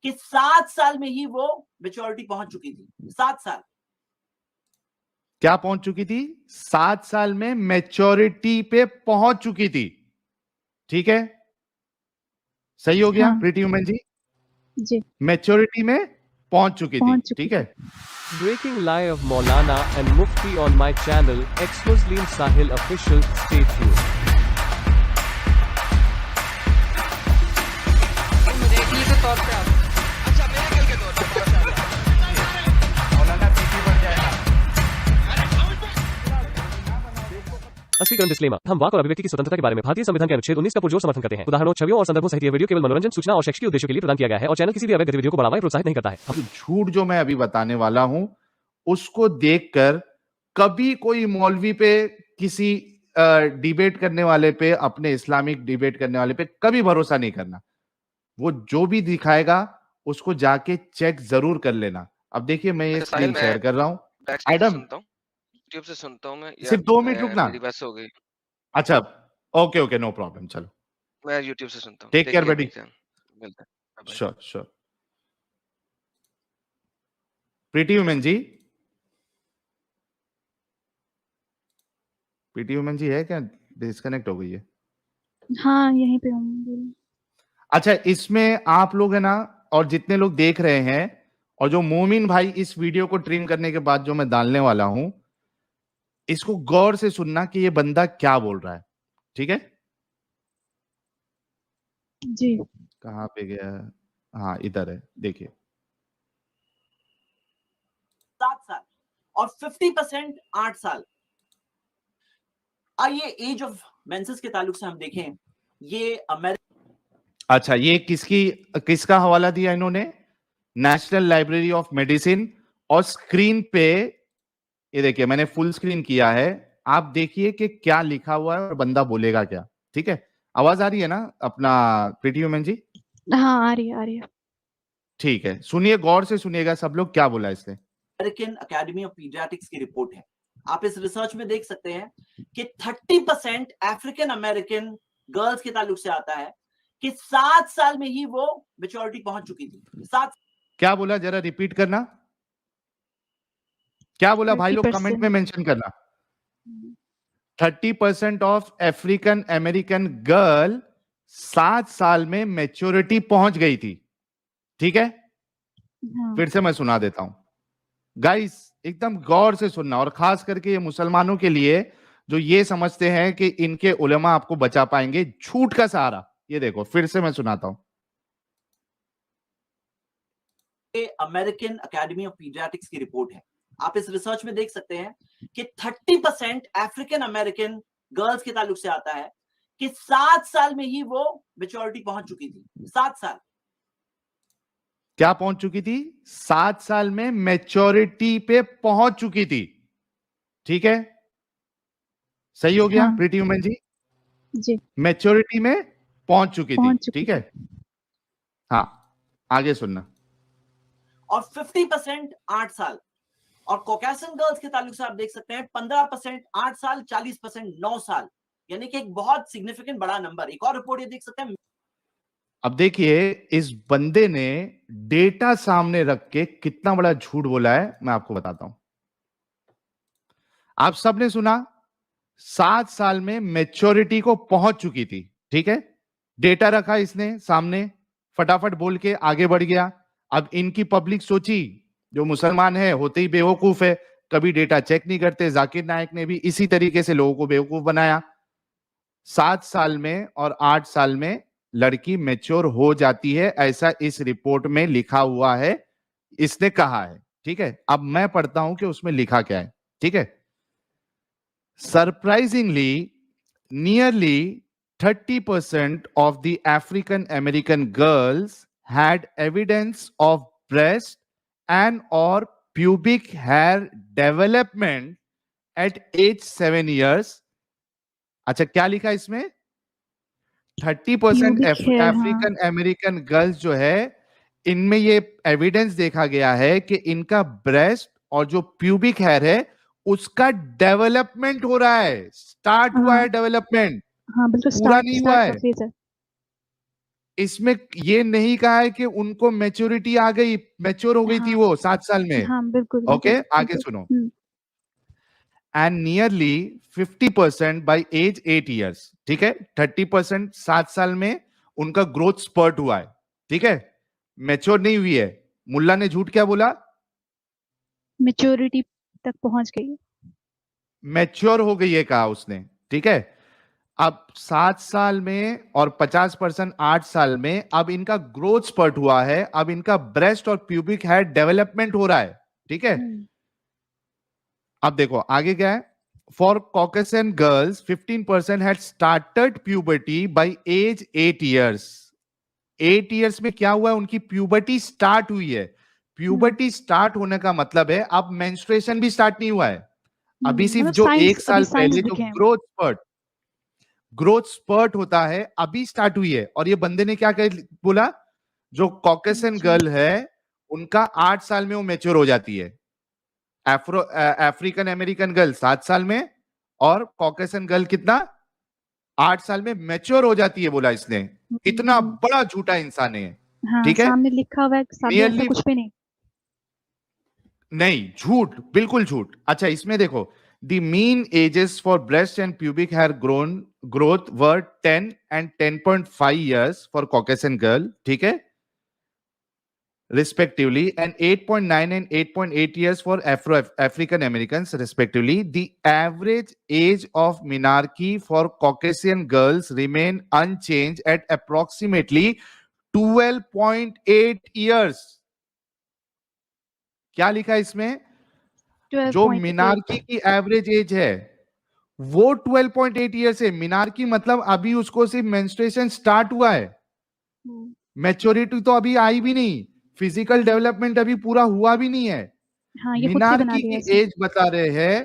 कि 7 साल में ही वो मैच्योरिटी पहुंच चुकी थी। 7 साल क्या पहुंच चुकी थी? 7 साल में मैच्योरिटी पे पहुंच चुकी थी। ठीक है, सही हो गया। हाँ। प्रीति वुमन जी, जी, मैच्योरिटी में पहुंच चुकी थी। पहुंच चुकी ठीक है, Breaking lie of Maulana and Mufti on my channel, ex-Muslim Sahil Official. Stay tuned. देखने के तौर पे आप अच्छा मेरे के तौर पे मौलाना पीछे बढ़ जाएगा। स्पष्टीकरण डिस्क्लेमर। हम वाक और अभिव्यक्ति की स्वतंत्रता के बारे में भारतीय संविधान के अनुच्छेद 19 का पुरजोर समर्थन करते हैं। उदाहरणों, छवियों और संदर्भों सहित यह वीडियो केवल मनोरंजन, सूचना और शैक्षिक उद्देश्यों के लिए प्रदान किया गया है और चैनल किसी भी अवैध गतिविधियों को बढ़ावा या प्रोत्साहित नहीं करता है। अब झूठ जो मैं अभी बताने वाला हूं उसको देखकर कभी कोई मौलवी पे, किसी डिबेट करने वाले पे, अपने इस्लामिक डिबेट करने वाले पे कभी भरोसा नहीं करना। वो जो भी दिखाएगा उसको जाके चेक जरूर कर लेना। अब देखिए, मैं ये स्क्रीन शेयर कर रहा हूं। एडम, सुनता हूँ, यूट्यूब से सुनता हूँ मैं यार, सिर्फ 2 मिनट रुकना। मेरी बस हो गई। अच्छा, ओके ओके, नो प्रॉब्लम, चलो मैं यूट्यूब से सुनता हूँ। Take care buddy. मिलते हैं। Sure sure. Pretty woman ji, pretty woman ji है क्या? डिस्कनेक्ट हो गई है। हाँ, यहीं पे हूँ। अच्छा, इसमें आप लोग है ना, और जितने लोग देख रहे हैं, और जो मोमिन भाई इस वीडियो को ट्रिम करने के बाद जो मैं डालने वाला हूं, इसको गौर से सुनना कि ये बंदा क्या बोल रहा है। ठीक है, जी, कहां पे गया? हाँ, इधर है, देखिए। 7 साल और 50% 8 साल। आइए एज ऑफ मेंसेस के ताल्लुक से हम देखें। ये अमेरिका, अच्छा, ये किसका हवाला दिया इन्होंने? National library of medicine. और स्क्रीन पे ये देखिए, मैंने फुल स्क्रीन किया है, आप देखिए कि क्या लिखा हुआ है और बंदा बोलेगा क्या। ठीक है, आवाज आ रही है ना अपना प्रीति वुमन जी? हाँ, आ रही है। ठीक है, सुनिए, गौर से सुनिएगा सब लोग, क्या बोला इसने। अमेरिकन अकेडमी ऑफ पीडियाट्रिक्स की रिपोर्ट है। आप इस रिसर्च में देख सकते हैं कि 30% अफ्रीकन अमेरिकन गर्ल्स के ताल्लुक से आता है कि 7 साल में ही वो मैच्योरिटी पहुंच चुकी थी। 7 क्या बोला, जरा रिपीट करना। क्या बोला भाई लोग, कमेंट में मेंशन करना। 30% ऑफ अफ्रीकन अमेरिकन गर्ल 7 साल में मैच्योरिटी पहुंच गई थी। ठीक है, हाँ, फिर से मैं सुना देता हूं। गाइस, एकदम गौर से सुनना, और खास करके ये मुसलमानों के लिए जो ये समझते हैं कि इनके उलेमा आपको बचा पाएंगे झूठ का सहारा। ये देखो, फिर से मैं सुनाता हूं। अमेरिकन अकेडमी ऑफ पीडियाट्रिक्स की रिपोर्ट है। आप इस रिसर्च में देख सकते हैं कि 30% अफ्रीकन अमेरिकन गर्ल्स के ताल्लुक से आता है कि 7 साल में ही वो मैच्योरिटी पहुंच चुकी थी। 7 साल क्या पहुंच चुकी थी? 7 साल में मैच्योरिटी पे पहुंच चुकी थी। ठीक है, सही हो गया। हाँ। प्रीति वुमन जी, जी, मैच्योरिटी में पहुंच चुकी थी। चुकी ठीक है, हाँ, आगे सुनना। और 50% 8 साल। और कॉकेशियन गर्ल्स के ताल्लुक से आप देख सकते हैं 15% 8 साल, 40% 9 साल, यानी कि एक बहुत सिग्निफिकेंट बड़ा नंबर। एक और रिपोर्ट ये देख सकते हैं। अब देखिए, इस बंदे ने डेटा सामने रख के कितना बड़ा झूठ बोला है, मैं आपको बताता हूं। आप सबने सुना, 7 साल में मैच्योरिटी को पहुंच चुकी थी। ठीक है, डेटा रखा इसने सामने, फटाफट बोल के आगे बढ़ गया। अब इनकी पब्लिक सोची, जो मुसलमान है होते ही बेवकूफ है, कभी डेटा चेक नहीं करते। जाकिर नायक ने भी इसी तरीके से लोगों को बेवकूफ बनाया। 7 साल में और 8 साल में लड़की मैच्योर हो जाती है, ऐसा इस रिपोर्ट में लिखा हुआ है, इसने कहा है। ठीक है, अब मैं पढ़ता हूं कि उसमें लिखा क्या है। ठीक है, surprisingly nearly 30% of the African American girls had evidence of breast and or pubic hair development at age 7 years. अच्छा, क्या लिखा इसमें? 30% Pubic hair, हाँ। अफ्रीकन अमेरिकन गर्ल्स जो है, इनमें ये एविडेंस देखा गया है कि इनका ब्रेस्ट और जो प्यूबिक हेयर है उसका डेवलपमेंट हो रहा है, स्टार्ट हुआ है डेवलपमेंट, हाँ, बिल्कुल पूरा नहीं हुआ है। फेज है। इसमें ये नहीं कहा है कि उनको मैच्योरिटी आ गई, मैच्योर हो गई थी हाँ। वो 7 साल में। हाँ, बिल्कुल, ओके, बिल्कुल, आगे बिल्कुल। सुनो। हुँ, and nearly 50% by age 8 years, ठीक है। 30% 7 साल में उनका ग्रोथ स्पर्ट हुआ है, ठीक है। मैच्योर नहीं हुई है। मुल्ला ने झूठ क्या बोला? मैच्योरिटी तक पहुँच गई है। मैच्योर हो गई है कहा उसने, ठीक है। अब 7 साल में और 50% 8 साल में अब इनका ग्रोथ स्पर्ट हुआ है, अब इनका ब्रेस्ट और प्यूबिक हेयर डेवलपमेंट हो रहा है, ठीक है। हुँ, अब देखो आगे क्या है। For Caucasian girls 15% had started puberty by age 8 years. 8 years में क्या हुआ है? उनकी प्यूबर्टी स्टार्ट हुई है। प्यूबर्टी स्टार्ट होने का मतलब है अब मेंस्ट्रुएशन भी स्टार्ट नहीं हुआ है, अभी सिर्फ मतलब जो साइंस 1 अभी साल साइंस पहले जो दिखे हैं। ग्रोथ स्पर्ट होता है अभी स्टार्ट हुई है। और ये बंदे ने क्या बोला? जो कॉकेशियन अच्छा, गर्ल है उनका 8 साल में वो मैच्योर हो जाती है। अफ्रीकन अमेरिकन गर्ल 7 साल में, और कॉकेशियन गर्ल कितना? 8 साल में मैच्योर हो जाती है, बोला इसने। हुँ, इतना हुँ। बड़ा झूठा इंसान है, हाँ, ठीक है। सामने लिखा हुआ है, सामने ऐसा नियरली कुछ भी नहीं। नहीं, झूठ, बिल्कुल झूठ। अच्छा, इसमें देखो, the mean ages for breast and pubic hair growth were 10 and 10.5 years for Caucasian girl, ठीक है, respectively, and 8.9 and 8.8 years for African Americans, respectively. The average age of menarche for Caucasian girls remain unchanged at approximately 12.8 years. क्या लिखा है इसमें? जो 12.8 menarche की average age है वो 12.8 ईयर्स है। मिनार्की मतलब अभी उसको सिर्फ मेंस्ट्रुएशन स्टार्ट हुआ है, हुँ, मैच्योरिटी तो अभी आई भी नहीं, फिजिकल डेवलपमेंट अभी पूरा हुआ भी नहीं है। हाँ, ये खुद से बना मिनार्की दिया की इसने। एज बता रहे हैं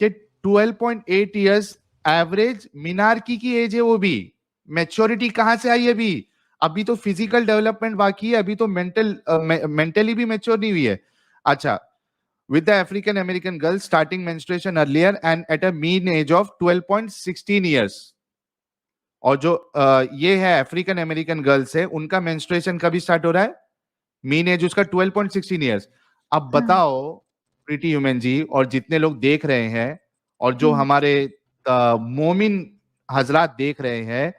कि 12.8 इयर्स एवरेज मिनार्की की एज है। वो भी मैच्योरिटी कहां से आई? अभी अभी तो फिजिकल डेवलपमेंट बाकी है, अभी तो मेंटली भी मैच्योर नहीं हुई है। अच्छा, with the African American girls starting menstruation earlier and at a mean age of 12.16 years. और जो ये है अफ्रीकन अमेरिकन गर्ल्स है, उनका मेंस्ट्रुएशन कभी स्टार्ट हो रहा है? मीन एज उसका 12.16 इयर्स। अब हाँ, बताओ प्रीति ह्यूमन जी और जितने लोग देख रहे हैं और जो हुँ। हमारे मोमिन हजरात देख रहे हैं,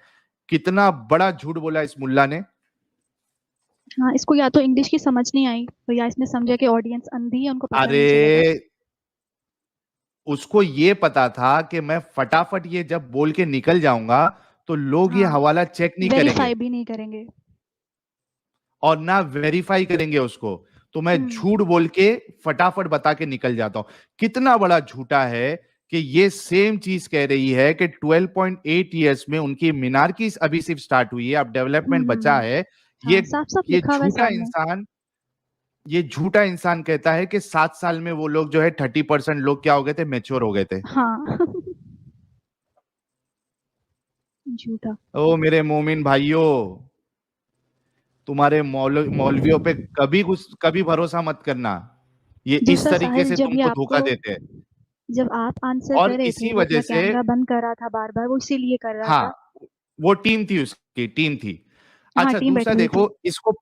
कितना बड़ा झूठ बोला इस मुल्ला ने। हाँ, इसको या तो इंग्लिश की समझ नहीं आई, तो या इसने समझा कि ऑडियंस अंधी है, उनको पता नहीं चलेगा। अरे उसको ये पता था कि मैं फटाफट ये जब बोल के निकल जाऊंगा तो लोग ये हाँ, हवाला चेक नहीं करेंगे वेरीफाई भी नहीं करेंगे। और ना वेरीफाई करेंगे उसको, तो मैं हुँ, झूठ बोल के फटाफट बता के निकल जाता हूं। कितना बड़ा झूठा है कि ये सेम चीज कह रही है कि 12.8 इयर्स में उनकी मिनार्की अभी सिर्फ स्टार्ट हुई है, अब डेवलपमेंट बचा है। हाँ, साफ-साफ ये लिखा हुआ है झूठा सामने। इंसान, ये झूठा इंसान कहता है कि 7 साल में वो लोग जो है 30% लोग क्या हो गए थे? मैच्योर हो गए थे। हाँ। झूठा। ओ मेरे मोमिन भाइयों, तुम्हारे मौलवियों पे कभी भरोसा मत करना। ये इस जैसा तरीके साहिल से जब ये तुमको धोखा आपको देते हैं। जब आप आंसर और कर रहे थे, इसी वो वजह अपना से, कैमरा बंद कर रहा था बार-बार, वो इसीलिए कर रहा था। हाँ, वो टीम थी, उसकी टीम थी। हाँ, अच्छा, टीम दूसरा बैठी हुई थी। देखो, इसको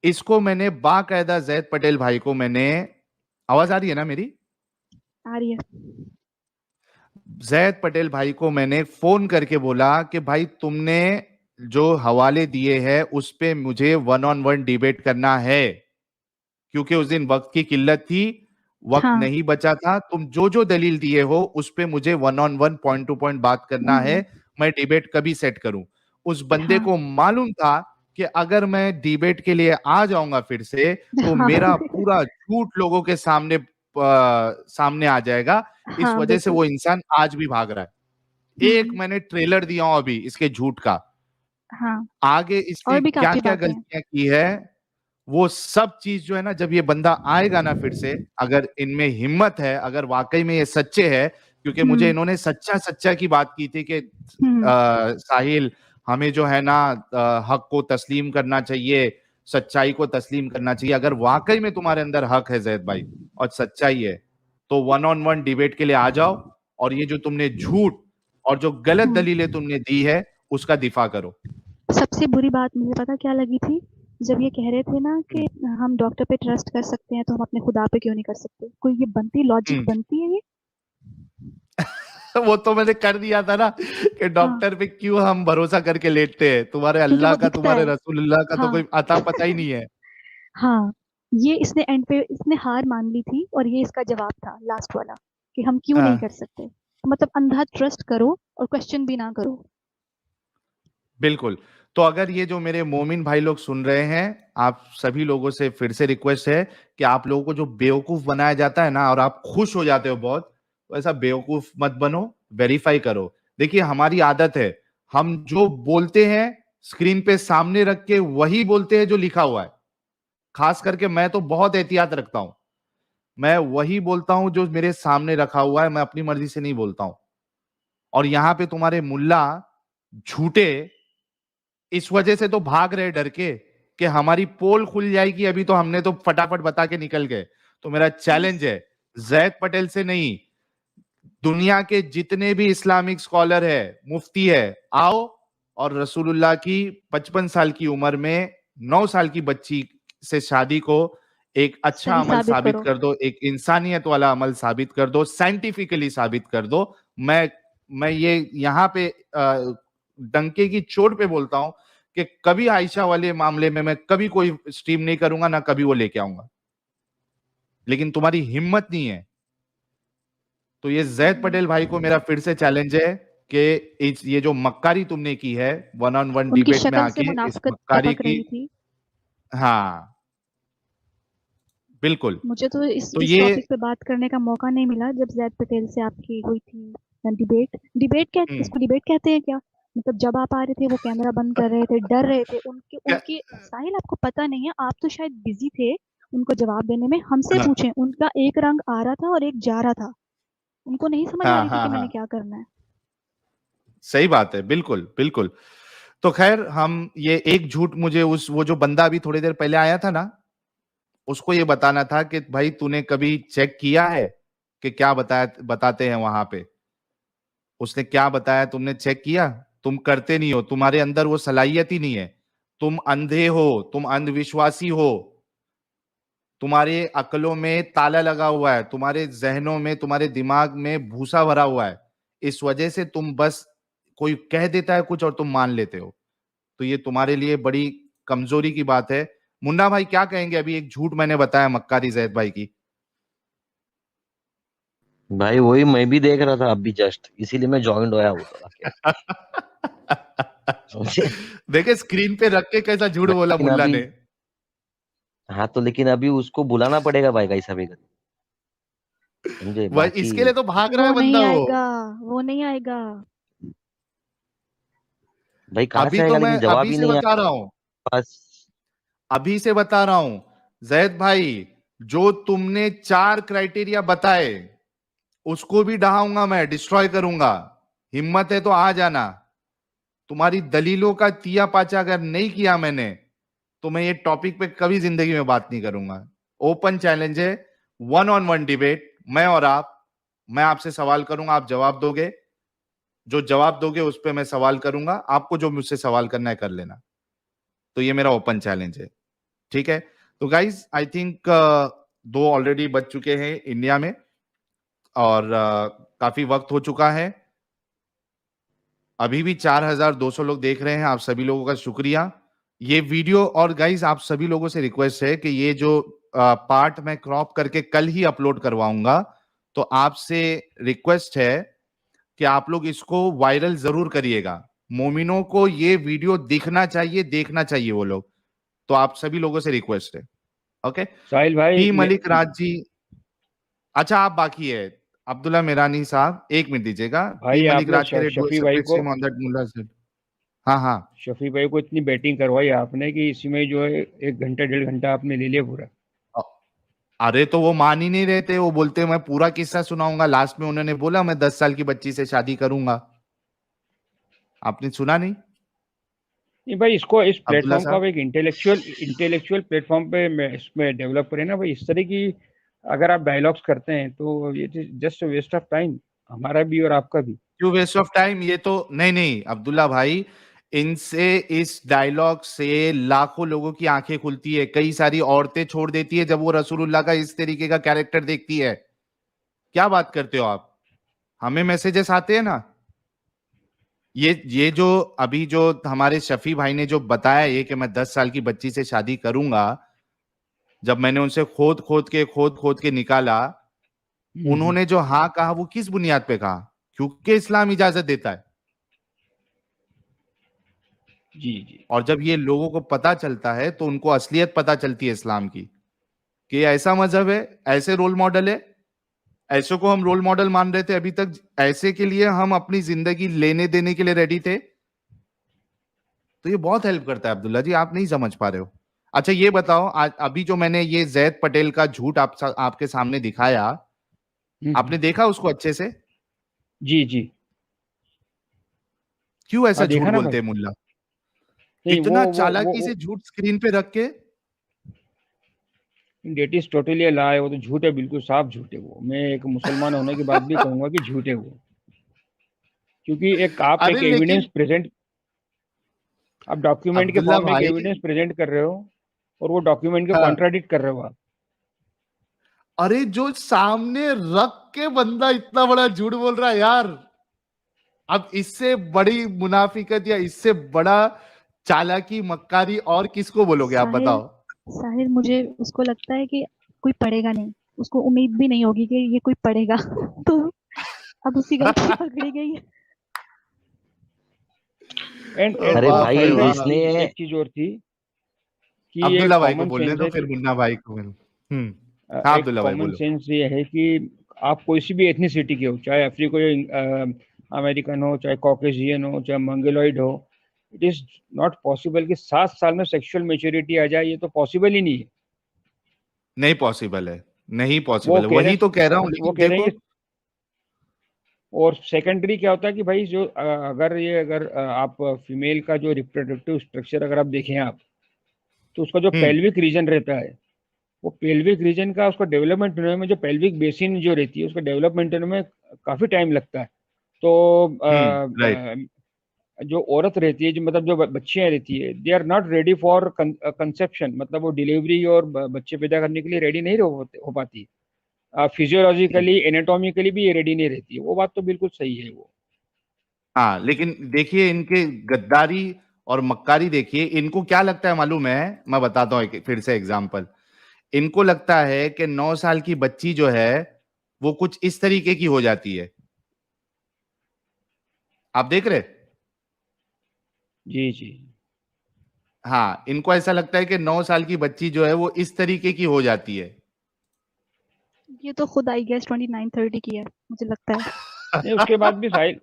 इसको मैंने बाकायदा जैद पटेल भाई को मैंने, आवाज आ रही है ना मेरी? आ रही है। जैद पटेल भाई को मैंने फोन करके बोला कि भाई तुमने जो हवाले दिए हैं उस पे मुझे 1-on-1 डिबेट करना है, क्योंकि उस दिन वक्त की किल्लत थी, वक्त हाँ। नहीं बचा था। तुम जो जो दलील दिए हो उस पे मुझे 1-on-1 पॉइंट टू पॉइंट बात करना है, मैं डिबेट कभी सेट करूं। उस बंदे हाँ। को मालूम था कि अगर मैं डिबेट के लिए आ जाऊंगा फिर से तो हाँ। मेरा पूरा झूठ लोगों के सामने आ जाएगा। इस हाँ, वजह से बिल्कुल। वो इंसान आज भी भाग रहा है। एक मैंने ट्रेलर दिया हूं अभी इसके झूठ का, हाँ, आगे और इसने भी क्या काफ़ी क्या बातें हैं। गलतियां की है वो सब चीज जो है ना, जब ये बंदा आएगा ना फिर से, अगर इनमें हिम्मत है, अगर वाकई में ये सच्चे हैं, क्योंकि मुझे हुँ, इन्होंने सच्चा सच्चा की बात की थी कि हुँ, साहिल हमें जो है ना हक को तस्लीम करना चाहिए, सच्चाई को तस्लीम करना चाहिए। अगर वाकई में तुम्हारे अंदर हक है जैद भाई और सच्चाई है तो 1-on-1 डिबेट के लिए आ जाओ और ये जो तुमने झूठ और जो गलत हुँ। दलीलें तुमने दी है उसका दिफा करो। सबसे बुरी बात मुझे पता क्या लगी थी, जब ये कह रहे थे ना कि हम डॉक्टर पे ट्रस्ट कर सकते हैं तो हम अपने खुदा पे क्यों नहीं कर सकते? कोई ये बनती लॉजिक हम्म। बनती है ये? वो तो मैंने कर दिया था ना कि हाँ, डॉक्टर पे क्यों हम भरोसा करके लेटते हैं, तुम्हारे क्योंकि अल्लाह वो का दिखता तुम्हारे है। रसूलुल्लाह का तो हाँ, कोई अता पता ही नहीं है। हाँ, ये इसने एंड पे इसने हार मान ली थी और ये इसका जवाब था लास्ट वाला कि हम क्यों नहीं कर हाँ, सकते। तो मतलब अंधा ट्रस्ट करो और क्वेश्चन भी ना करो। बिल्कुल। तो अगर ये जो मेरे मोमिन भाई लोग सुन रहे हैं, आप सभी लोगों से फिर से रिक्वेस्ट है कि आप लोगों को जो बेवकूफ बनाया जाता है ना और आप खुश हो जाते हो बहुत, तो ऐसा बेवकूफ मत बनो, वेरीफाई करो। देखिए हमारी आदत है, हम जो बोलते हैं स्क्रीन पे सामने रख के वही बोलते हैं जो लिखा हुआ है। खास करके मैं तो बहुत एहतियात रखता हूं, मैं वही बोलता हूं जो मेरे सामने रखा हुआ है, मैं अपनी मर्जी से नहीं बोलता हूं। और यहां पे तुम्हारे मुल्ला झूठे इस वजह से तो भाग रहे डर के कि हमारी पोल खुल जाएगी, अभी तो हमने तो फटाफट बता के निकल गए। तो मेरा चैलेंज है जैद पटेल से नहीं, दुनिया के जितने भी इस्लामिक स्कॉलर है, मुफ्ती है, आओ और रसूलुल्लाह की 55 साल की उम्र में 9 साल की बच्ची से शादी को एक अच्छा सही अमल साबित साबित करो। कर दो, एक इंसानियत वाला अमल साबित कर दो, साइंटिफिकली साबित कर दो। मैं ये यहाँ पे डंके की चोट पे बोलता हूं कि कभी आयशा वाले मामले में मैं कभी कोई स्ट्रीम नहीं करूंगा, ना कभी वो लेके आऊंगा। लेकिन तुम्हारी हिम्मत नहीं है। तो ये जैद पटेल भाई को मेरा फिर से चैलेंज है कि ये जो मक्कारी तुमने की है 1-on-1 उनकी डिबेट में शक्ल से आके, इस मुनाफिकत मक्कारी टपक की, रही थी। हाँ बिल्कुल। मुझे तो तो इस ये टॉपिक पे बात करने का मौका नहीं मिला जब जैद पटेल से आपकी हुई थी डिबेट। डिबेट क्या हम्म, इसको डिबेट कहते हैं क्या? मतलब जब आप आ रहे थे वो कैमरा बंद कर रहे थे, डर रहे थे। उनके क्या- उनके साहिल आपको पता नहीं है, आप तो शायद बिजी थे उनको जवाब देने में। हमसे हाँ पूछें, उनका एक रंग आ रहा था और एक जा रहा था। उनको नहीं समझ आ हाँ रही थी हाँ कि मैंने हाँ, क्या करना है। सही बात है, बिल्कुल बिल्कुल। तो खैर हम ये एक झूठ, मुझे उस वो जो बंदा अभी थोड़ी देर पहले आया था ना, उसको ये बताना था कि भाई तूने कभी चेक किया है कि क्या बताते हैं वहां पे, उसने क्या बताया तुमने चेक किया? तुम करते नहीं हो, तुम्हारे अंदर वो सलाहियत ही नहीं है, तुम अंधे हो, तुम अंधविश्वासी हो, तुम्हारे अकलों में ताला लगा हुआ है, तुम्हारे जहनों में, तुम्हारे दिमाग में भूसा भरा हुआ है। इस वजह से तुम बस कोई कह देता है कुछ और तुम मान लेते हो। तो ये तुम्हारे लिए बड़ी कमजोरी की बात है। मुन्ना भाई क्या कहेंगे? अभी एक झूठ मैंने बताया मक्कारी जैद भाई की। भाई वही मैं भी देख रहा था अभी जस्ट, इसीलिए मैं ज्वाइन होया हूँ आके। समझे? देखे स्क्रीन पे रख के कैसा झूठ बोला लेकिन मुल्ला अभी, ने। हाँ तो लेकिन अभी उसको बुलाना पड़ेगा भाई कैसा भी करके। समझे? वह बाकी इसके लिए तो भाग रहा है वो बंदा नहीं वो। आएगा, वो नहीं आएगा। भाई कहाँ अभी से तो आएगा, मैं लेकिन जवाब अभी ही से नहीं बता आया रहा हूं, बस। अभी से बता रहा हूं जैद भाई, जो तुमने 4 क्राइटेरिया बताए उसको भी डहाऊंगा, मैं डिस्ट्रॉय करूंगा। हिम्मत है तो आ जाना। तुम्हारी दलीलों का तिया पाचा अगर नहीं किया मैंने, तो मैं ये टॉपिक पे कभी जिंदगी में बात नहीं करूंगा। ओपन चैलेंज है, 1-on-1 डिबेट, मैं और आप। मैं आपसे सवाल करूंगा, आप जवाब दोगे, जो जवाब दोगे उस पर मैं सवाल करूंगा, आपको जो मुझसे सवाल करना है कर लेना। तो ये मेरा ओपन चैलेंज है, ठीक है? तो गाइज आई थिंक 2 ऑलरेडी बज चुके हैं इंडिया में और काफी वक्त हो चुका है। अभी भी 4200 लोग देख रहे हैं, आप सभी लोगों का शुक्रिया। ये वीडियो, और गाइज आप सभी लोगों से रिक्वेस्ट है कि ये जो पार्ट मैं क्रॉप करके कल ही अपलोड करवाऊंगा, तो आपसे रिक्वेस्ट है कि आप लोग इसको वायरल जरूर करिएगा। मोमिनों को ये वीडियो दिखना चाहिए, देखना चाहिए वो लोग। तो आप सभी लोगों से रिक्वेस्ट है, ओके? साहिल भाई पी मलिक राज जी, अच्छा आप बाकी है। अब्दुल्ला मेरानी साहब 1 मिनट दीजिएगा। पी भाई मलिक आपने राज के शफी भाई को ऑन दैट मुल्ला सर। हाँ हाँ, शफी भाई को इतनी बैटिंग करवाई आपने कि इसी में जो है 1 घंटा 1.5 घंटा आपने ले लिया पूरा। अ- अरे तो वो मान ही नहीं रहते, वो बोलते मैं पूरा किस्सा सुनाऊंगा। लास्ट में उन्होंने बोला मैं 10 साल की बच्ची से शादी करूंगा। आपने सुना नहीं नहीं भाई, इसको इस अब्दुल्ला प्लेटफॉर्म का साहब? एक इंटेलेक्चुअल प्लेटफॉर्म पे इसमें डेवलप करें ना भाई। इस तरह की अगर आप डायलॉग्स करते हैं तो ये जस्ट वेस्ट ऑफ टाइम, हमारा भी और आपका भी। क्यों वेस्ट ऑफ टाइम? ये तो नहीं नहीं अब्दुल्ला भाई, इनसे, इस डायलॉग से लाखों लोगों की आंखें खुलती है, कई सारी औरतें छोड़ देती है जब वो रसूलुल्लाह का इस तरीके का कैरेक्टर देखती है। क्या बात करते हो आप? हमें मैसेजेस आते हैं ना। ये जो अभी जो हमारे शफी भाई ने जो बताया ये कि मैं 10 साल की बच्ची से शादी करूंगा, जब मैंने उनसे खोद खोद के निकाला, उन्होंने जो हाँ कहा वो किस बुनियाद पे कहा? क्योंकि इस्लाम इजाजत देता है। जी जी। और जब ये लोगों को पता चलता है तो उनको असलियत पता चलती है इस्लाम की, कि ये ऐसा मजहब है, ऐसे रोल मॉडल है, ऐसे को हम रोल मॉडल मान रहे थे अभी तक, ऐसे के लिए हम अपनी जिंदगी लेने देने के लिए रेडी थे। तो ये बहुत हेल्प करता है अब्दुल्ला जी, आप नहीं समझ पा रहे हो। अच्छा ये बताओ, आज अभी जो मैंने ये जैद पटेल का झूठ आपके सामने दिखाया, आपने देखा उसको अच्छे से? जी जी। क्यों ऐसा हाँ झूठ देखा ना बोलते भाई। हैं मुल्ला? नहीं इतना चालाकी से झूठ स्क्रीन पे रख के। डेट इज टोटली लाई, वो तो झूठ है, बिल्कुल साफ झूठ है वो। मैं एक मुसलमान होने के बाद भी कहूंगा कि झूठ है वो, क्योंकि एक आप अरे एक लेकिन एविडेंस प्रेजेंट, आप डॉक्यूमेंट के अब्दुल्ला फॉर्म में एक भाई, एविडेंस प्रेजेंट कर रहे हो और वो डॉक्यूमेंट को हाँ, कॉन्ट्राडिक्ट कर रहे हो आप। अरे जो सामने रख के बंदा इतना बड़ा झूठ बोल रहा है यार, अब इससे बड़ी मुनाफिकत या इससे बड़ा चालाकी मक्कारी और किसको बोलोगे आप साहिल बताओ? साहिल मुझे उसको लगता है कि कोई पढ़ेगा नहीं, उसको उम्मीद भी नहीं होगी कि ये कोई पढ़ेगा तो अब उसकी गलती पकड़ी गई है। एंड अरे वाह भाई भाई वाह। इसने एक चीज और थी कि ये अब्दुल्ला भाई को कॉमन बोलने सेंस दो, है फिर कि मुन्ना भाई को हाँ एक अब्दुल्ला भाई कॉमन बोलो। सेंस ये है कि आप कोई सी भी एथनिसिटी के हो, चाहे अफ्रीको अमेरिकन हो, चाहे कॉकेशियन हो, चाहे मंगोलॉइड हो, इट इज नॉट पॉसिबल कि 7 साल में सेक्सुअल मेच्योरिटी आ जाए। ये तो पॉसिबल ही नहीं है। नहीं पॉसिबल है, नहीं वो पॉसिबल है, कह वही रहे तो कह रहा हूं, वो लेकिन कह रहे देखो। हैं कि, और सेकेंडरी क्या होता है कि भाई जो अगर आप फीमेल का जो रिप्रोडक्टिव स्ट्रक्चर अगर आप देखें आप, तो उसका जो हम्म पेल्विक रीजन रहता है, वो पेल्विक रीजन का उसका डेवलपमेंट होने में, जो पेल्विक बेसिन जो रहती है उसका डेवलपमेंट होने में काफी टाइम लगता है। तो राइट। जो औरत रहती है, जो मतलब जो बच्चियां रहती है, they are not ready for conception, मतलब वो डिलीवरी और बच्चे पैदा करने के लिए रेडी नहीं हो पाती। फिजियोलॉजिकली एनाटॉमिकली भी ये रेडी नहीं रहती है। वो बात तो बिल्कुल सही है वो। हाँ लेकिन देखिए इनके गद्दारी और मक्कारी देखिए, इनको क्या लगता है मालूम है? मैं बताता हूँ फिर से एग्जांपल। इनको लगता है कि 9 साल की बच्ची जो है वो कुछ इस तरीके की हो जाती है। आप देख रहे? जी जी। हाँ, इनको ऐसा लगता है कि 9 साल की बच्ची जो है वो इस तरीके की हो जाती है। ये तो खुद आई गेस 29-30 की है मुझे लगता है। नहीं, उसके बाद भी साहिल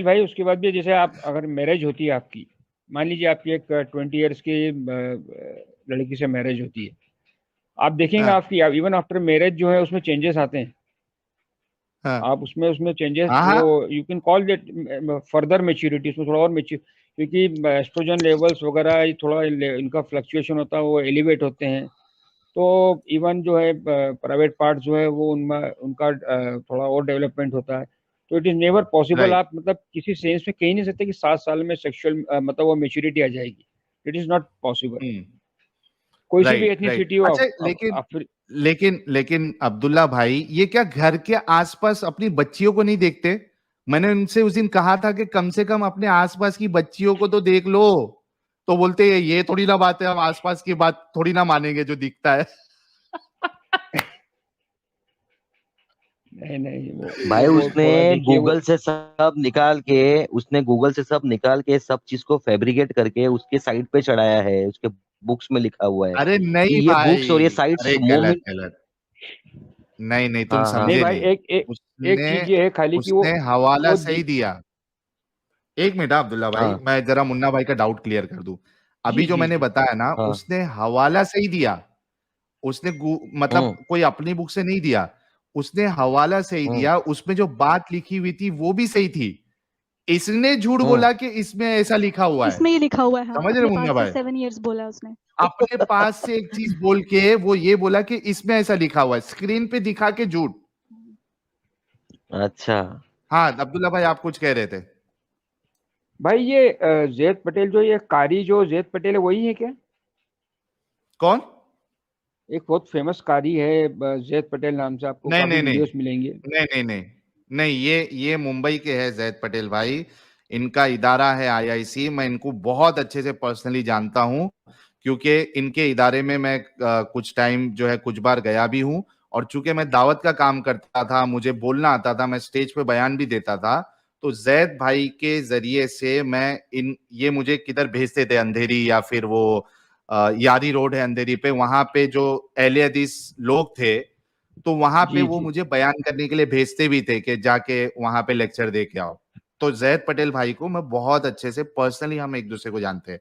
भाई, उसके बाद भी जैसे आप अगर मैरिज होती है आपकी, मान लीजिए आपकी एक 20 ईयर्स की लड़की से मैरिज होती है, आप देखेंगे हाँ, आपकी इवन आफ्टर मैरिज जो है उसमें चेंजेस आते हैं। हाँ, आप उसमें चेंजेस, हाँ, हाँ, वो you can call that further maturity, उसमें थोड़ा और मेच्योर, क्योंकि एस्ट्रोजन लेवल्स वगैरह ये थोड़ा इनका फ्लक्चुएशन होता है, वो एलिवेट होते हैं। तो इवन जो है प्राइवेट पार्ट जो है वो उनमें उनका थोड़ा और डेवलपमेंट होता है। तो it is never possible, right. आप मतलब किसी सेंस में कह नहीं सकते कि 7 साल में सेक्सुअल मतलब वो मेच्योरिटी आ जाएगी। It is not possible. कोई सी भी राइट, राइट। एथनिसिटी हो अच्छा लेकिन अब्दुल्ला भाई, ये क्या घर के आसपास अपनी बच्चियों को नहीं देखते? मैंने उनसे उस दिन कहा था कि कम से कम अपने आसपास की बच्चियों को तो देख लो। तो बोलते हैं ये थोड़ी ना बात है, हम आसपास की बात थोड़ी ना मानेंगे जो दिखता है। नहीं वो भाई वो उसने थोड़ा देखिए वो। गूगल से सब निकाल के, सब चीज को फैब्रिकेट करके उसके साइट पे चढ़ाया है। उसके बुक्स में लिखा हुआ है अरे कि नहीं ये बुक्स और ये भाई, साइट्स अरे गलत मोमिन। गलत। नहीं नहीं, तुम हाँ हाँ। नहीं समझे भाई, नहीं। एक उसने चीज ये है खाली कि उसने हवाला वो सही दिया। एक मिनट अब्दुल्ला भाई, हाँ मैं जरा मुन्ना भाई का डाउट क्लियर कर दूं। जी अभी जो जी मैंने जी। बताया ना, हाँ। उसने हवाला सही दिया। उसने मतलब हम्म कोई अपनी बुक से नहीं दिया, उसने हवाला सही हम्म दिया। उसमें जो बात लिखी हुई थी वो भी सही थी। इसने झूठ हम्म। बोला कि इसमें ऐसा लिखा हुआ है। इसमें ये लिखा हुआ है, हाँ, समझ रहे अपने मुन्ना पास से भाई? 7 इयर्स बोला उसने। अपने पास से एक चीज बोल के वो ये बोला कि इसमें ऐसा लिखा हुआ है, स्क्रीन पे दिखा के झूठ। अच्छा। हाँ अब्दुल्ला भाई, आप कुछ कह रहे थे? भाई ये जैद पटेल जो ये कारी जो जैद पटेल है वही है क्या? कौन? एक बहुत फेमस कारी है जैद पटेल नाम से, आपको नहीं काफी नहीं नहीं वीडियोस मिलेंगे। नहीं नहीं नहीं नहीं, ये मुंबई के हैं जैद पटेल भाई। इनका इदारा है आईआईसी। मैं इनको बहुत अच्छे से पर्सनली जानता हूं, क्योंकि इनके इदारे में मैं कुछ टाइम जो है कुछ बार गया भी हूं। और चूंकि मैं दावत का काम करता था, मुझे बोलना आता था, मैं स्टेज पे बयान भी देता था, तो जैद भाई के जरिए से मैं ये मुझे किधर भेजते थे, अंधेरी या फिर वो यारी रोड है अंधेरी पे, वहां पे जो अहले हदीस लोग थे, तो वहां पे जी वो जी। मुझे बयान करने के लिए भेजते भी थे कि जाके वहां पे लेक्चर दे के आओ। तो जैद पटेल भाई को मैं बहुत अच्छे से पर्सनली, हम एक दूसरे को जानते हैं।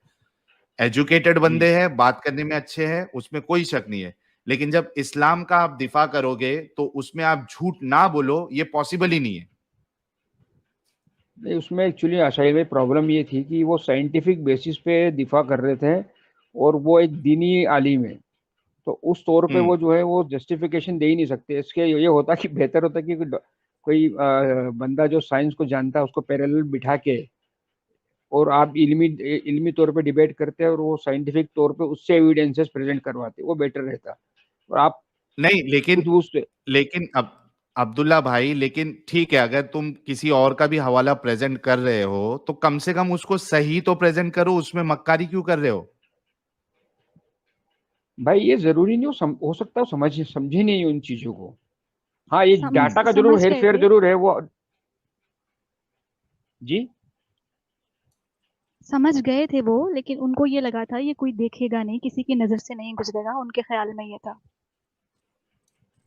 एजुकेटेड जी बंदे हैं, बात करने में अच्छे हैं, उसमें कोई शक नहीं है। लेकिन जब इस्लाम का आप दिफा करोगे तो उसमें आप झूठ ना बोलो, ये पॉसिबल ही नहीं है। नहीं, उसमें एक्चुअली आशाई में प्रॉब्लम ये थी कि वो साइंटिफिक बेसिस पे दिफा कर रहे थे, और वो एक दीनी आलिम है, तो उस तौर पे हम्म वो जो है वो जस्टिफिकेशन दे ही नहीं सकते। इसके ये होता कि बेहतर होता कि कोई बंदा जो साइंस को जानता है उसको पैरेलल बिठा के, और आप इल्मी इल्मी तौर पे डिबेट करते हैं और वो साइंटिफिक तौर पे उससे एविडेंसेस प्रेजेंट करवाते, वो बेटर रहता। और आप नहीं, लेकिन खुद उस लेकिन अब अब्दुल्ला भाई, लेकिन ठीक है, अगर तुम किसी और का भी हवाला प्रेजेंट कर रहे हो तो कम से कम उसको सही तो प्रेजेंट करो, उसमें मक्कारी क्यों कर रहे हो? भाई ये जरूरी नहीं हो सकता वो समझे नहीं उन चीजों को। हाँ, ये डाटा का जरूर समझ हेर गए फेर थे। जरूर है वो। जी। समझ गए थे वो, लेकिन उनको ये लगा था ये कोई देखेगा नहीं, किसी की नजर से नहीं गुजरेगा, उनके ख्याल में ये था।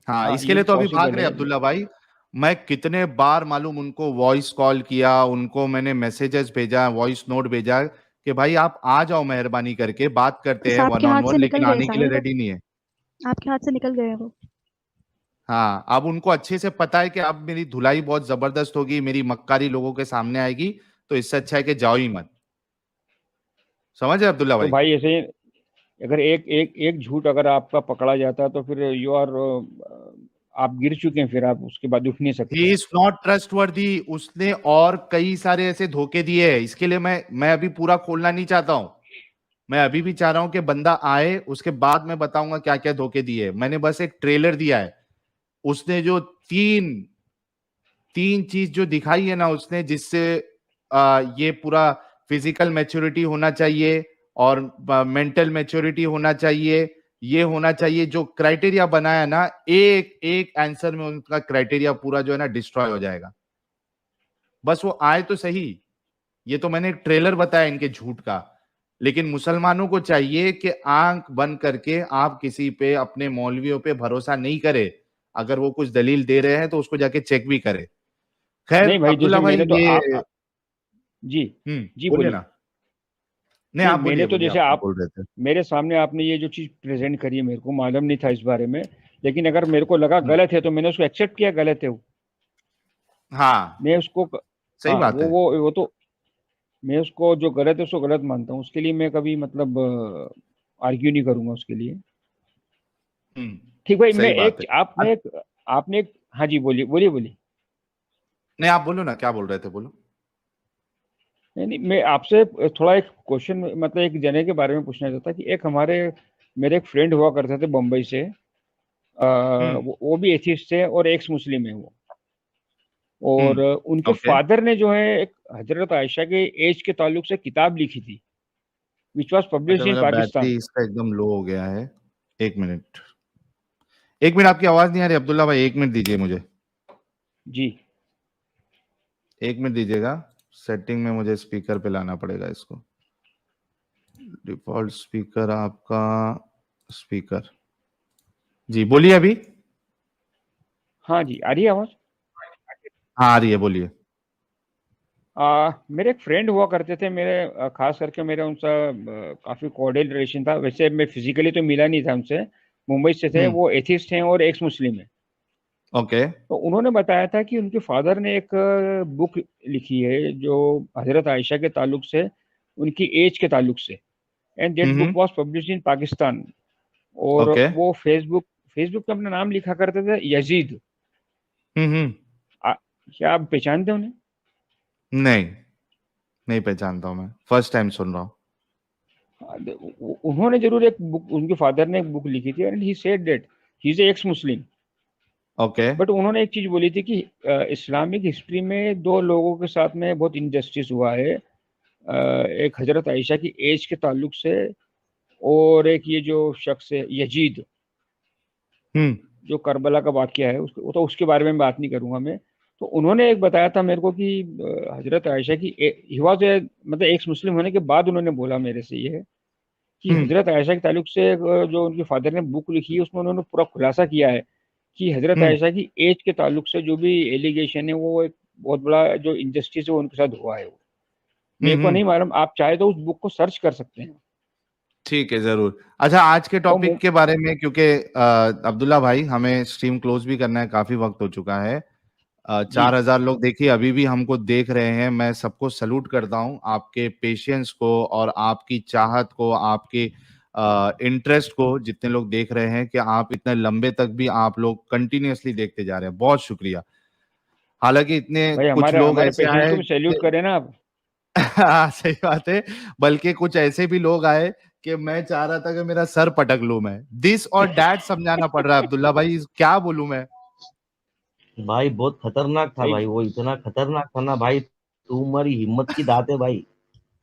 हाँ, हाँ, इसके ये लिए तो अभी भाग पॉसिबल रहे है। अब्दुल्ला भाई। मैं कितने बार मालूम उनको वॉइस कॉल किया, उनको मैंने मैसेजेस भेजा, वॉइस नोट भेजा कि भाई आप आ जाओ मेहरबानी करके, बात करते बस हैं आपके वन ऑन हाथ से वन, निकल लेकिन गए आने के लिए साहिल, रेडी नहीं है। आपके हाथ से निकल गए वो। हाँ, अब उनको अच्छे से पता है कि अब मेरी धुलाई बहुत जबरदस्त होगी, मेरी मक्कारी लोगों के सामने आएगी, तो इससे अच्छा है कि जाओ ही मत। समझ है अब्दुल्ला तो भाई? भाई ऐसे अगर एक एक एक झूठ अगर आपका पकड़ा जाता है तो फिर यू आर, आप गिर चुके हैं, फिर आप उसके बाद उठ नहीं सकते ही हैं। Is not trustworthy. उसने और कई सारे ऐसे धोखे दिए हैं, इसके लिए मैं अभी पूरा खोलना नहीं चाहता हूं। मैं अभी भी चाह रहा हूं कि बंदा आए, उसके बाद मैं बताऊंगा क्या क्या धोखे दिए। मैंने बस एक ट्रेलर दिया है। उसने जो तीन तीन चीज जो दिखाई है ना उसने, जिससे ये पूरा फिजिकल मैच्योरिटी होना चाहिए और मेंटल मैच्योरिटी होना चाहिए, ये होना चाहिए, जो क्राइटेरिया बनाया ना, एक एक आंसर में उनका क्राइटेरिया पूरा जो है ना डिस्ट्रॉय हो जाएगा। बस वो आए तो सही। ये तो मैंने एक ट्रेलर बताया इनके झूठ का। लेकिन मुसलमानों को चाहिए कि आंख बंद करके आप किसी पे, अपने मौलवियों पे भरोसा नहीं करे। अगर वो कुछ दलील दे रहे हैं तो उसको जाके चेक भी करे। खैर नहीं भाई, जैसे अब्दुल्ला भाई, मैंने तो ये जी जी बोलिए बोलिए। ना। नहीं, नहीं, आप मैंने बोलिए तो बोलिए, जैसे आप कुछ आप बोल रहे थे। मेरे सामने आपने ये जो चीज प्रेजेंट करी है, मेरे को मालूम नहीं था इस बारे में, लेकिन अगर मेरे को लगा हम्म, गलत है तो मैंने उसको एक्सेप्ट किया गलत है वो। हाँ, मैं उसको सही हाँ, बात है। वो तो मैं उसको जो गलत है उसको गलत मानता हूँ, उसके लिए मैं कभी मतलब आर्ग्यू नहीं करूंगा उसके लिए। ठीक भाई, मैं सही बात एक है। आपने एक हाँ जी, बोलिए बोलिए बोलिए। नहीं, आप बोलो ना, क्या बोल रहे थे, बोलो। नहीं नहीं, मैं आपसे थोड़ा एक क्वेश्चन, मतलब एक जने के बारे में पूछना चाहता कि एक मेरे एक फ्रेंड हुआ करते थे बम्बई से, हम्म वो भी एथिस्ट थे और एक्स मुस्लिम है वो। और उनके ओके। फादर ने जो है एक हजरत आयशा के एज के ताल्लुक से किताब लिखी थी, विच वॉज अच्छा, पब्लिश इन मेरा बैटरी पाकिस्तान। इसका एकदम लो हो गया है। एक मिनट, एक मिनट, आपकी आवाज नहीं आ रही अब्दुल्ला भाई, एक मिनट दीजिए मुझे। जी। एक मिनट दीजिएगा। सेटिंग में मुझे स्पीकर पे लाना पड़ेगा इसको। डिफॉल्ट स्पीकर आपका, स्पीकर। जी बोलिए अभी। हाँ जी, आ रही है आवाज। हाँ, आ रही है, बोलिए। मेरे एक फ्रेंड हुआ करते थे मेरे, खास करके मेरे उनसे काफी कॉर्डियल रिलेशन था। वैसे मैं फिजिकली तो मिला नहीं था उनसे, मुंबई से थे वो, एथिस्ट हैं और एक्स मुस्लिम है। ओके। तो उन्होंने बताया था कि उनके फादर ने एक बुक लिखी है जो हजरत आयशा के ताल्लुक से, उनकी एज के ताल्लुक से, and that book hmm was publish in Pakistan. और ओके। वो फेसबुक पे अपना नाम लिखा करते थे यजीद। हम्म। क्या आप पहचानते हैं उन्हें? नहीं। नहीं पहचानता हूँ मैं, फर्स्ट टाइम सुन रहा हूँ। उन्होंने जरूर एक बुक, उनके फादर ने एक बुक लिखी थी and he said that he is x Muslim. Okay. But उन्होंने एक चीज बोली थी कि इस्लामिक हिस्ट्री में दो लोगों के साथ में बहुत इनजस्टिस हुआ है, एक हजरत आयशा की एज के ताल्लुक से, और एक ये जो शख्स है यजीद, जो करबला का वाकया है, उसको तो उसके बारे में बात नहीं करूंगा मैं। तो उन्होंने एक बताया था मेरे को कि हजरत आयशा की ही वाज मतलब एक्स मुस्लिम होने के बाद उन्होंने बोला मेरे से ये कि हजरत आयशा के ताल्लुक से जो उनके फादर ने बुक लिखी है उसमें उन्होंने पूरा खुलासा किया है कि हजरत आयशा की एज के ताल्लुक से जो भी एलिगेशन है वो एक बहुत बड़ा जो इंजस्टिस है वो उनके साथ हुआ है। वो मेरे को नहीं मालूम, आप चाहे तो उस बुक को सर्च कर सकते हैं। ठीक है, जरूर। अच्छा, आज के टॉपिक के बारे में, क्योंकि अब्दुल्ला भाई हमें स्ट्रीम क्लोज भी करना है, काफी वक्त हो चुका है। 4000 लोग देखिए अभी भी हमको देख रहे हैं। मैं सबको सलूट करता हूं, आपके पेशेंस को और आपकी चाहत को, आपके इंटरेस्ट को। जितने लोग देख रहे हैं कि आप इतने लंबे तक भी आप लोग कंटिन्यूअसली देखते जा रहे हैं, बहुत शुक्रिया। हालांकि इतने कुछ लोग ऐसे आए को भी सैल्यूट करें ना आप। हाँ, सही बात है। बल्कि कुछ ऐसे भी लोग आए कि मैं चाह रहा था कि मेरा सर पटक लूं मैं। दिस और डैट समझाना पड़ रहा है अब्दुल्ला भाई, क्या बोलूं मैं। भाई बहुत खतरनाक था भाई, वो इतना खतरनाक था ना भाई, तुम्हारी हिम्मत की दात है भाई।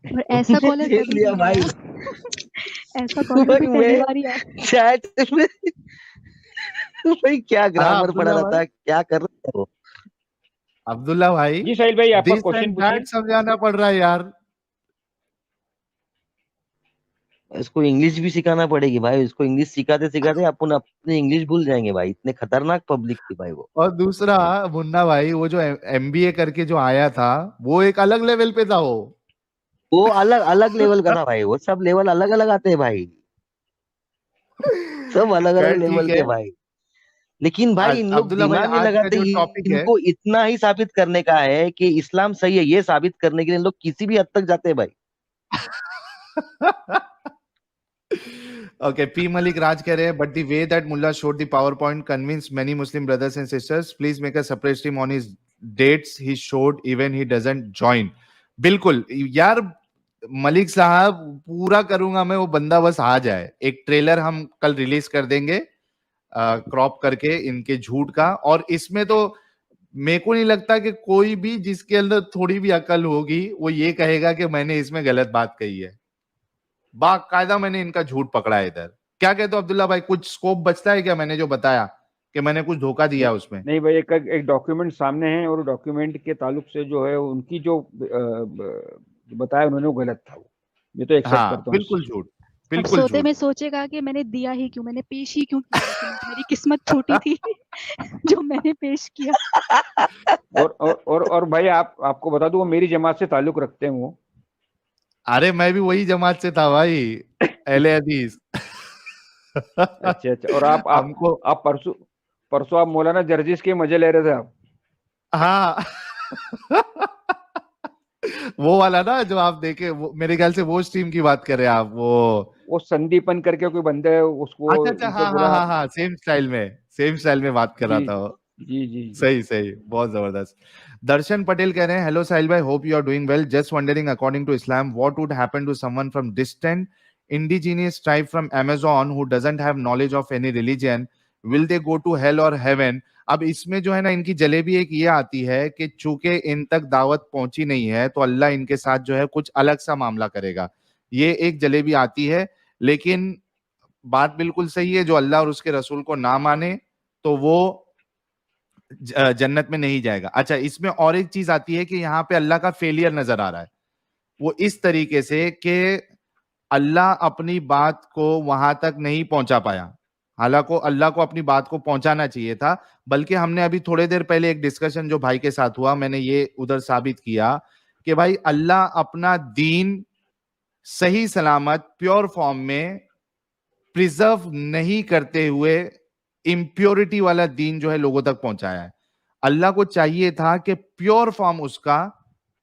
और ऐसा कॉलर देख कभी लिया नहीं भाई। आया। ऐसा कॉलर भी पहली बार ही आया। चैट में भाई क्या ग्रामर अब्दुल्ला पढ़ा रहा था, भाई। क्या कर रहा था वो। अब्दुल्ला भाई, जी साहिल भाई, आपका दिस क्वेश्चन एंड पूछिए। दैट समझाना पड़ रहा है यार। इसको इंग्लिश भी सिखाना पड़ेगी भाई, इसको इंग्लिश सिखाते सिखाते अपन अपनी इंग्लिश भूल जाएंगे भाई, इतने खतरनाक पब्लिक थी भाई वो। और दूसरा, मुन्ना भाई, वो जो एमबीए करके जो आया था वो एक अलग लेवल पे था वो अलग अलग लेवल का था भाई, वो सब लेवल अलग अलग आते हैं भाई, सब अलग अलग खैर लेवल ठीक है। के भाई। लेकिन भाई इन लोग अब्दुल्ला भाई, दिमाग नहीं आज का लगाते, जो टॉपिक है, इनको इतना ही साबित करने का है कि इस्लाम सही है, ये साबित करने के लिए इन लोग किसी भी हद तक जाते हैं भाई। Okay, P. Malik Raj कह रहे हैं, but the way that Mullah showed the PowerPoint convinced many Muslim brothers and sisters. Please make a separate stream on his dates he showed even he doesn't join. बिल्कुल यार, मलिक साहब पूरा करूंगा मैं, वो बंदा बस आ जाए। एक ट्रेलर हम कल रिलीज कर देंगे क्रॉप करके इनके झूठ का। और इसमें तो मेरे को नहीं लगता कि कोई भी जिसके अंदर थोड़ी भी अकल होगी वो ये कहेगा कि मैंने इसमें गलत बात कही है। बाकायदा मैंने इनका झूठ पकड़ा है इधर। क्या कहते हो अब्दुल्ला भाई, कुछ स्कोप बचता है क्या मैंने जो बताया कि मैंने कुछ धोखा दिया उसमें? नहीं भाई, एक डॉक्यूमेंट सामने है और डॉक्यूमेंट के ताल्लुक से जो है उनकी जो बताया उन्होंने वो गलत था। वो मैं तो एक्सेप्ट करता हूँ। बिल्कुल झूठ, अब बिल्कुल सोते झूठ। में सोचेगा कि मैंने दिया ही क्यों, मैंने पेश ही क्यों किया डॉक्यूमेंट, मेरी किस्मत छोटी थी जो मैंने पेश किया। और भाई आपको बता दूं, वो मेरी जमात से ताल्लुक रखते हैं वो। अरे मैं भी वही जमात से था भाई, अहले हदीस। अच्छा। और आप परसों आप मौलाना जर्जिस के मजे ले रहे थे आप। हाँ। वो वाला ना जो आप देखे, वो मेरे ख्याल से वो स्ट्रीम की बात कर रहे हैं आप। वो संदीपन करके कोई बंदा है, उसको अच्छा, हाँ, सेम स्टाइल में बात कर रहा था वो। जी। सही, बहुत जबरदस्त। दर्शन पटेल कह रहे हैं, हेलो साहिल भाई, hope you are doing well. Just wondering, according to Islam, what would happen to someone from distant indigenous tribe from Amazon who doesn't have knowledge of any religion? Will they go to hell or heaven? अब इसमें जो है ना, इनकी जलेबी एक ये आती है कि चूंकि इन तक दावत पहुंची नहीं है तो अल्लाह इनके साथ जो है कुछ अलग सा मामला करेगा। ये एक जलेबी आती है। लेकिन बात बिल्कुल सही है, जो अल्लाह और उसके रसूल को ना माने तो वो जन्नत में नहीं जाएगा। अच्छा, इसमें और एक चीज आती है कि यहाँ पे अल्लाह का फेलियर नजर आ रहा है, वो इस तरीके से कि अल्लाह अपनी बात को वहां तक नहीं पहुंचा पाया। हालांकि अल्लाह को अपनी बात को पहुंचाना चाहिए था। बल्कि हमने अभी थोड़ी देर पहले एक डिस्कशन जो भाई के साथ हुआ, मैंने ये उधर साबित किया कि भाई अल्लाह अपना दीन सही सलामत प्योर फॉर्म में प्रिजर्व नहीं करते हुए इम्प्योरिटी वाला दीन जो है लोगों तक पहुंचाया है। अल्लाह को चाहिए था कि प्योर फॉर्म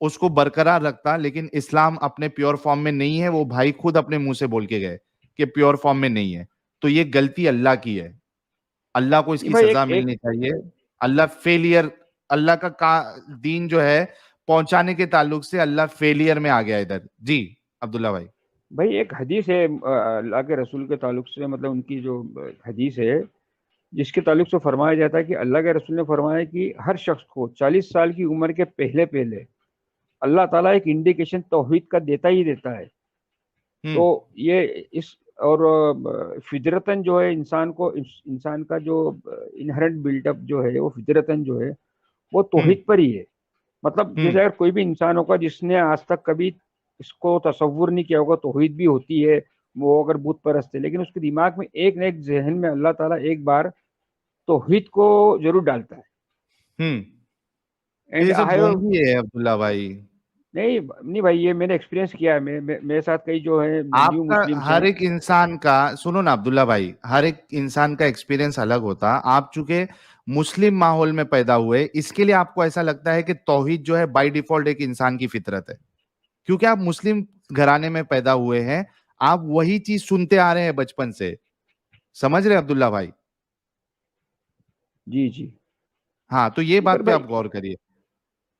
उसको बरकरार रखता, लेकिन इस्लाम अपने प्योर फॉर्म में नहीं है। वो भाई खुद अपने मुंह से बोल के गए कि प्योर फॉर्म में नहीं है। तो ये गलती अल्लाह की है, अल्लाह को इसकी सजा मिलनी चाहिए। अल्लाह का दीन जो है पहुंचाने के ताल्लुक से अल्लाह फेलियर में आ गया इधर। जी अब्दुल्ला भाई। भाई एक हदीस है अल्लाह के रसूल के ताल्लुक से, मतलब उनकी जो हदीस है जिसके ताल्लुक से फरमाया जाता है कि अल्लाह के रसूल ने फरमाया कि हर शख्स को 40 साल की उम्र के पहले पहले अल्लाह ताला एक इंडिकेशन तौहीद का देता ही देता है। तो ये इस और फितरतन जो है इंसान का जो इनहेरेंट बिल्डअप जो है वो फितरतन जो है वो तौहीद पर ही है। मतलब जैसे अगर कोई भी इंसान होगा जिसने आज तक कभी इसको तसव्वुर नहीं किया होगा तौहीद भी होती है, वो अगर बुत परस्त है, लेकिन उसके दिमाग में एक न एक जहन में अल्लाह ताला एक बार तौहीद को जरूर डालता है। ये सब ढोंगी है अब्दुल्ला भाई। नहीं भाई, ये मैंने एक्सपीरियंस किया है। मेरे साथ कई जो है न्यू आपका मुस्लिम हर एक इंसान का, सुनो ना अब्दुल्ला भाई, हर एक इंसान का एक्सपीरियंस अलग होता। आप चूंकि मुस्लिम माहौल में पैदा हुए, इसके लिए आपको ऐसा लगता है कि तौहीद जो है बाय डिफॉल्ट एक इंसान की फितरत है, क्योंकि आप मुस्लिम घराने में पैदा हुए हैं, आप वही चीज सुनते आ रहे हैं बचपन से। समझ रहे अब्दुल्ला भाई? जी हाँ, तो ये बात पे आप गौर करिए।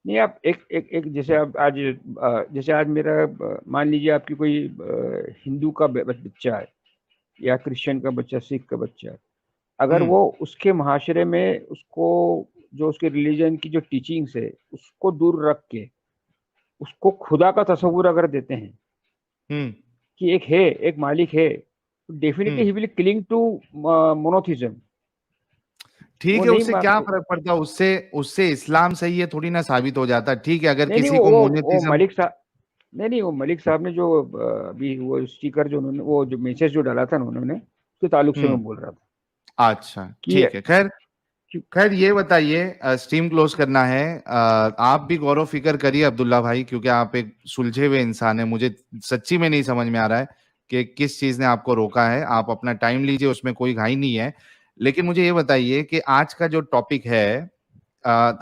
नहीं, आप एक जैसे आप जैसे आज मेरा मान लीजिए आपकी कोई हिंदू का बच्चा है या क्रिश्चियन का बच्चा, सिख का बच्चा है, अगर वो उसके मुआशरे में उसको जो उसके रिलीजन की जो टीचिंग्स है उसको दूर रख के उसको खुदा का तस्वुर अगर देते हैं कि एक मालिक है, तो definitely he will cling to monotheism. ठीक है, उससे क्या फर्क पड़ता है? उससे इस्लाम सही है थोड़ी ना साबित हो जाता। ठीक है, अगर किसी को मोनोथिज्म, मलिक साहब वो मलिक साहब ने जो अभी वो स्टिकर जो उन्होंने वो जो मैसेज जो डाला था ना उन्होंने, उसके ताल्लुक से मैं बोल रहा था। अच्छा ठीक है। खैर ये बताइए, स्ट्रीम क्लोज करना है। आप भी गौर फिक्र करिए अब्दुल्ला भाई, क्योंकि आप एक सुलझे हुए इंसान है। मुझे सच्ची में नहीं समझ में आ रहा है कि किस चीज ने आपको रोका है। आप अपना टाइम लीजिए, उसमें कोई घाई नहीं है। लेकिन मुझे ये बताइए कि आज का जो टॉपिक है,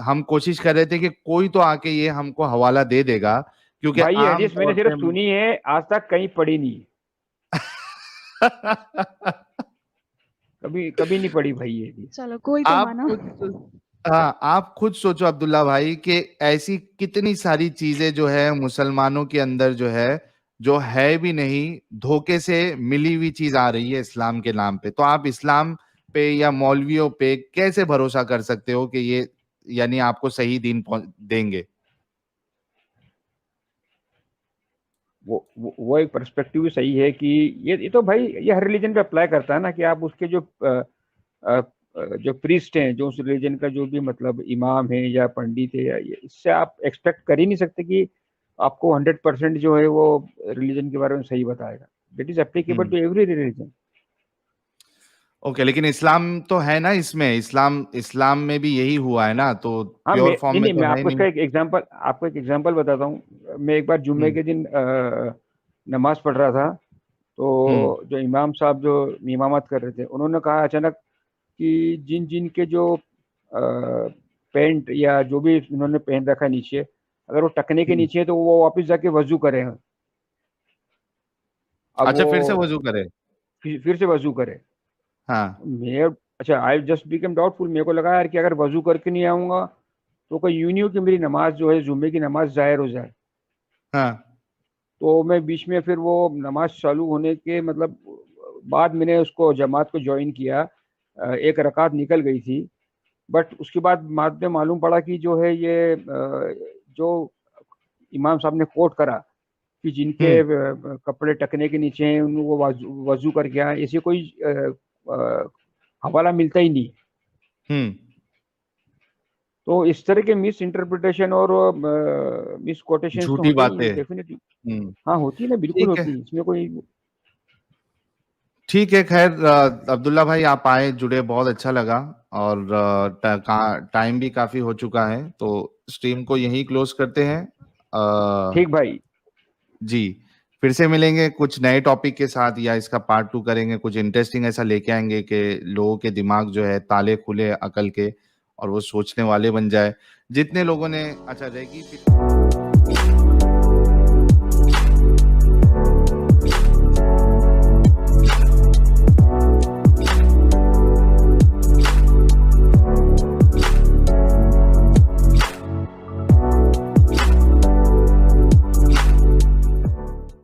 हम कोशिश कर रहे थे कि कोई तो आके ये हमको हवाला दे देगा, क्योंकि भाई ये हदीस मैंने सिर्फ सुनी है, आज तक कहीं पढ़ी नहीं। कभी नहीं पढ़ी भाई ये। चलो कोई तो माना। हाँ, आप खुद सोचो अब्दुल्ला भाई कि ऐसी कितनी सारी चीजें जो है मुसलमानों के अंदर जो है भी नहीं, धोखे से मिली हुई चीज आ रही है इस्लाम के नाम पे। तो आप इस्लाम पे या मौलवियों पे कैसे भरोसा कर सकते हो कि ये यानी आपको सही दीन देंगे? वो एक पर्सपेक्टिव सही है कि ये तो भाई ये हर रिलीजन पे अप्लाई करता है ना, कि आप उसके जो प्रीस्ट हैं, जो उस रिलीजन का जो भी मतलब इमाम है या पंडित है, या इससे आप एक्सपेक्ट कर ही नहीं सकते कि आपको 100% जो है वो रिलीजन के बारे में सही बताएगा। That is applicable to every religion. Okay, लेकिन इस्लाम तो है ना इसमें, इस्लाम में भी यही हुआ है ना, तो प्योर फॉर्म में तो मैं आपको एक एग्जांपल बताता हूँ। मैं एक बार जुम्मे के दिन नमाज पढ़ रहा था, तो जो इमाम साहब जो इमामत कर रहे थे, उन्होंने कहा अचानक कि जिन के जो पैंट या जो भी उन्होंने पहन रखा नीचे, अगर वो टकने के नीचे है तो वो वापस जाके वजू करें। अच्छा, फिर से वजू करे। हाँ, आई जस्ट बिकम डाउटफुल। मेरे को लगा यार कि अगर वजू करके नहीं आऊंगा तो कोई यूं नहीं हो कि मेरी नमाज जो है जुम्मे की नमाज जाहिर हो जाए। हाँ। तो मैं बीच में फिर वो नमाज चालू होने के मतलब बाद मैंने उसको जमात को ज्वाइन किया। एक रकात निकल गई थी, बट उसके बाद में मालूम पड़ा कि जो है ये जो इमाम साहब ने कोट करा कि जिनके कपड़े टकने के नीचे हैं वो वजू करके आए, ऐसे कोई हवाला मिलता ही नहीं। तो इस तरह के मिस इंटरप्रिटेशन और मिस कोटेशन झूठी बातें डेफिनेटली हाँ होती है ना, बिल्कुल होती है, इसमें कोई। ठीक है। खैर अब्दुल्ला भाई आप आए, जुड़े, बहुत अच्छा लगा, और टाइम भी काफी हो चुका है, तो स्ट्रीम को यहीं क्लोज करते हैं। ठीक भाई जी, फिर से मिलेंगे कुछ नए टॉपिक के साथ, या इसका पार्ट 2 करेंगे, कुछ इंटरेस्टिंग ऐसा लेके आएंगे कि लोगों के दिमाग जो है ताले खुले अकल के और वो सोचने वाले बन जाए। जितने लोगों ने अच्छा रहेगी।